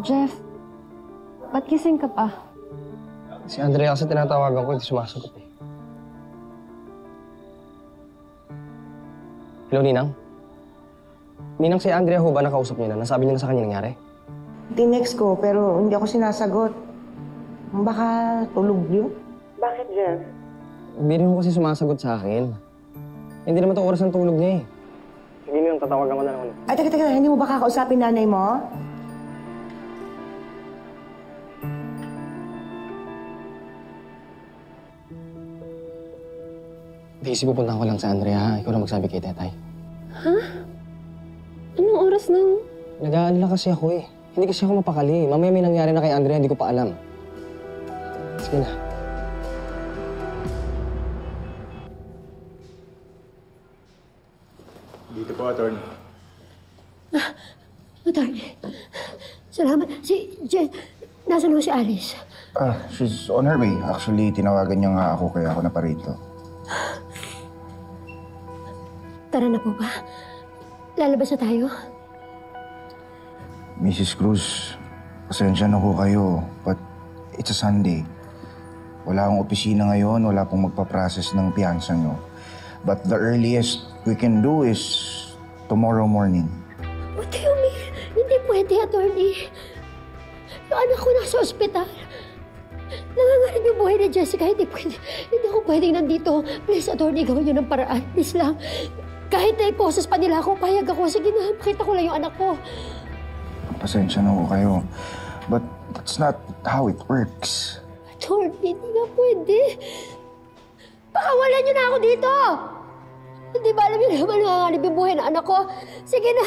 Jeff, ba't gising ka pa? Si Andrea kasi tinatawagan ko, hindi sumasagot eh. Hello, Ninang? Ninang, si Andrea ho ba nakausap niyo na? Nasabi niya na sa kanya nangyari? Tinext ko, pero hindi ako sinasagot. Baka tulog yun? Bakit, Jeff? Hindi rin mo kasi sumasagot sa akin. Hindi naman ito oras ng tulog niya eh. Sige, Ninang, tatawagan ko na naman. Ay, teka, hindi mo ba kakausapin nanay mo? Daisy, pupuntahan ko lang sa Andrea, ha? Ikaw na magsabi kay Tetay. Ha? Anong oras nang... Nag-aalala kasi ako eh. Hindi kasi ako mapakali. Mamaya may nangyari na kay Andrea, hindi ko pa alam. Sige na. Dito po, attorney. Attorney. Salamat. Si Jen, nasaan ho si Alice? She's on her way. Actually, tinawagan niya nga ako kaya ako naparito. Tara na po ba? Lalabas na tayo? Mrs. Cruz, pasensya na ho kayo, but it's a Sunday. Wala akong opisina ngayon, wala pong magpa-process ng piyansa nyo. But the earliest we can do is tomorrow morning. What do you mean? Hindi pwede, attorney. Yung anak ko nasa ospital. Nangangarap yung buhay ni Jessica. Hindi pwede. Hindi ako pwedeng nandito. Please, attorney, gawin niyo ng paraan. Please lang. Kahit na iposes pa nila ako, payag ako. Sige na, makita ko lang yung anak ko. Pasensya na ho kayo. But that's not how it works. Attorney, hindi nga pwede. Pakawalan niyo na ako dito! Hindi ba alam niyo naman nangangarap yung buhay ng anak ko? Sige na,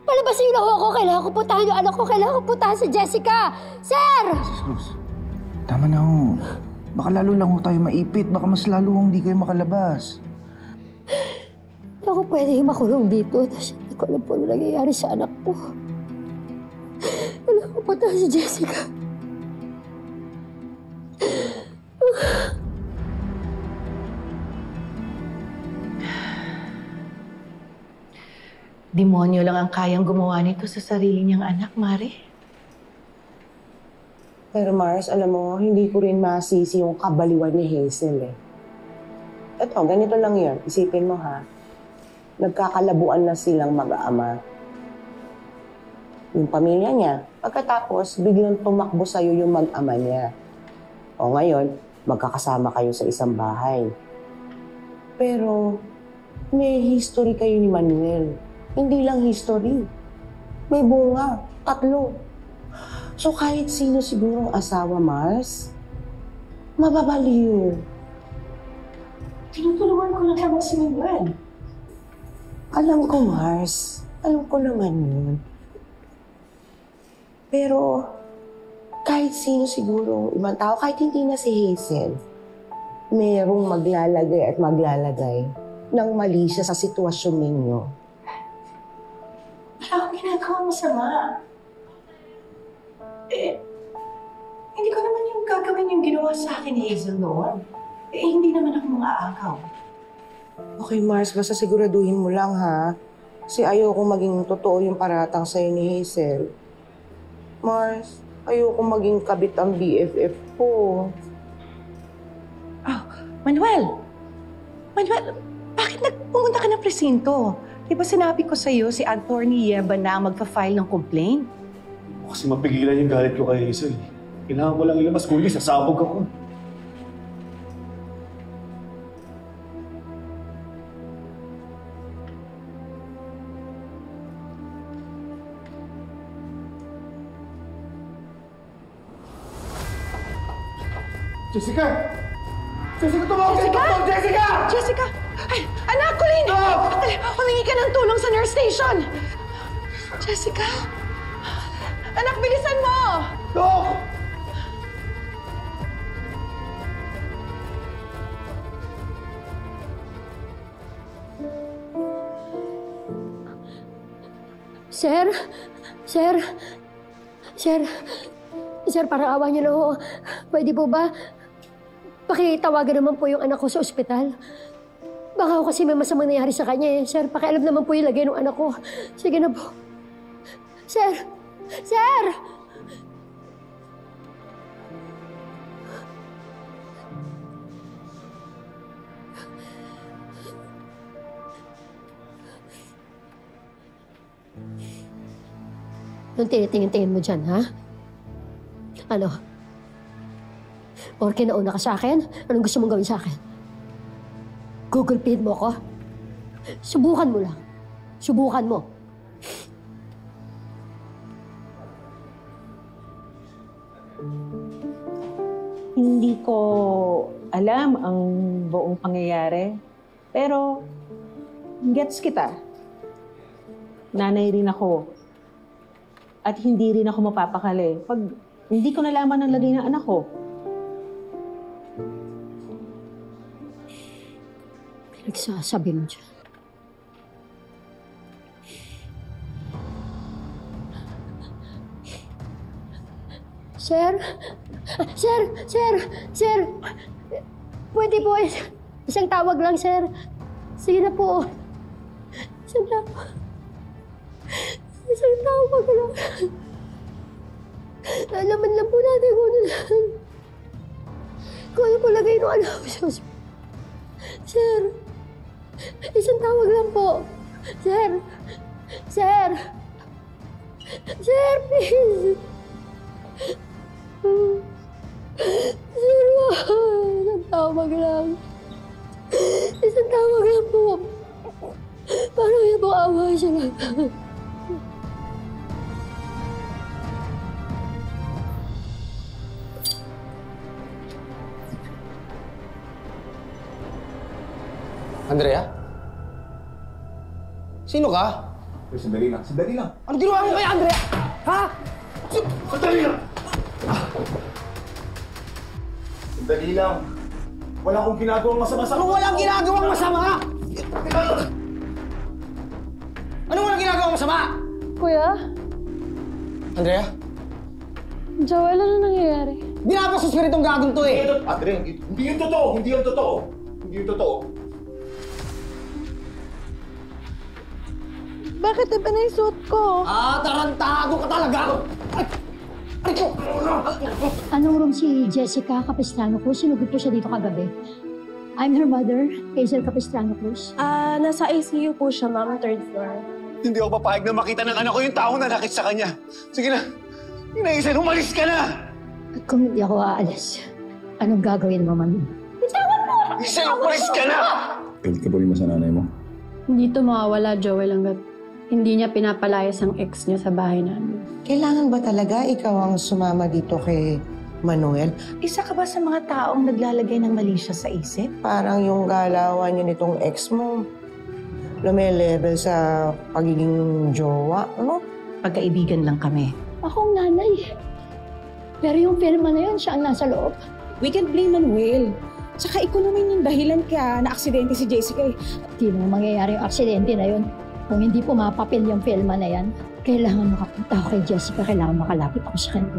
palabasin niyo na ako. Kailangan ko puntahan yung anak ko. Kailangan ko puntahan si Jessica. Sir! Mrs. Cruz, tama na ho. Baka lalo lang ho tayo maipit. Baka mas lalo hong hindi kayo makalabas. Hindi ako pwede makulong dito. Tapos hindi ko alam po ano nangyayari sa anak ko. Kailangan ko puntahan si Jessica. Demonyo lang ang kayang gumawa nito sa sarili niyang anak, Mare. Pero Mars, alam mo, hindi ko rin masisi yung kabaliwan ni Hazel eh. Eto, ganito lang yun. Isipin mo ha. Nagkakalabuan na silang mag-aama. Yung pamilya niya. Pagkatapos, biglang tumakbo sa'yo yung mag-ama niya. O ngayon, magkakasama kayo sa isang bahay. Pero, may history kayo ni Manuel. Hindi lang history. May bunga. 3. So kahit sino sigurong asawa, Mars, mababaliw. Tinutulungan ko lang naman si Manuel. Alam ko, Mars. Alam ko naman yun. Pero kahit sino sigurong ibang tao, kahit hindi na si Hazel, merong maglalagay at maglalagay ng mali siya sa sitwasyon ninyo. Wala akong ginagawang masama. Hindi ko naman yung gagawin yung ginawa sa akin ni Hazel noon. Hindi naman ako mga aagaw. Okay, Mars, basta siguraduhin mo lang, ha? Kasi ayoko maging totoo yung paratang sa'yo ni Hazel. Mars, ayoko maging kabit ang BFF ko. Oh, Manuel! Manuel, bakit nagpumunta ka ng presinto? Di ba sinabi ko sa'yo si Attorney Yeba na magpa-file ng complaint? Kasi mapigilan yung galit ko kay Hazel. Kailangan ko lang ilabas, kundi sasabog ako. Jessica! Jessica, tumawag ka! Doktor! Jessica! Jessica! Ay, anak, Colleen! Humingi ka ng tulong sa nurse station! Jessica? Anak, bilisan mo! Dok! Sir? Sir? Sir? Sir, parang awa niyo na ho. Pwede po ba? Pakitawagan naman po yung anak ko sa ospital. Baka ako kasi may masamang nangyari sa kanya eh. Sir, pakialam naman po yung lagay ng anak ko. Sige na po. Sir! Sir! Anong tinitingin-tingin mo dyan, ha? Ano? Porke nauna ka sa akin? Anong gusto mong gawin sa akin? Google Paid mo ko? Subukan mo lang. Subukan mo. Hindi ko alam ang buong pangyayari. Pero, gets kita. Nanay rin ako. At hindi rin ako mapapakali pag hindi ko nalaman ang lagay ng anak ko. Pinagsasabi mo dyan. Sir? Sir! Pwede po, isang tawag lang, sir. Sige na po. Isang tawag lang. Alaman lang po natin kung ano po lagay ng anak ko sa hospital. Sir! Isang tawag lang po. Sir! Sir, please! Sir, isang tawag lang. Isang tawag lang po. Parang yung po awa siya lang. Andrea? Sino ka? Sandali lang. Ano ginawa mo kay Andrea? Ha? Sandali lang! Sandali lang. Wala akong ginagawang masama sa... Ano walang ginagawang masama? Ano walang ginagawang masama? Kuya? Andrea? Joel, ano nangyayari? Binabasos ka rin itong gagong to eh! Andre, hindi yun totoo. Hindi yun totoo. Bakit iba na yung suit ko? Tarantado ka talaga! Ay ko! Anong room si Jessica Capistrano Cruz? Sinugod po siya dito kagabi. I'm her mother, Hazel Capistrano Cruz. Nasa ICU po siya, ma'am, 3rd floor. Hindi ako papayag na makita ng anak ko yung tao na nakit sa kanya. Sige na. Inaisay, umalis ka na! At kung hindi ako aalis, anong gagawin mo, mami? Isay, umalis ka na! Pilit ka ba rin sa nanay mo? Hindi to mawawala, Joel, hanggat hindi niya pinapalayas ang ex niya sa bahay namin. Kailangan ba talaga ikaw ang sumama dito kay Manuel? Isa ka ba sa mga taong naglalagay ng mali siya sa isip? Parang yung galawan niya nitong ex mo, lumelevel sa pagiging jowa, ano? Pagkaibigan lang kami. Akong nanay. Pero yung firma na yun, siya ang nasa loob. We can blame Manuel. Tsaka ikaw naman yung dahilan kaya na-aksidente si Jessica eh. Hindi naman mangyayari yung aksidente na yun. Kung hindi pumapapil yung firma na yan, kailangan makapunta ako kay Jessica, kailangan makalapit ako sa kanya.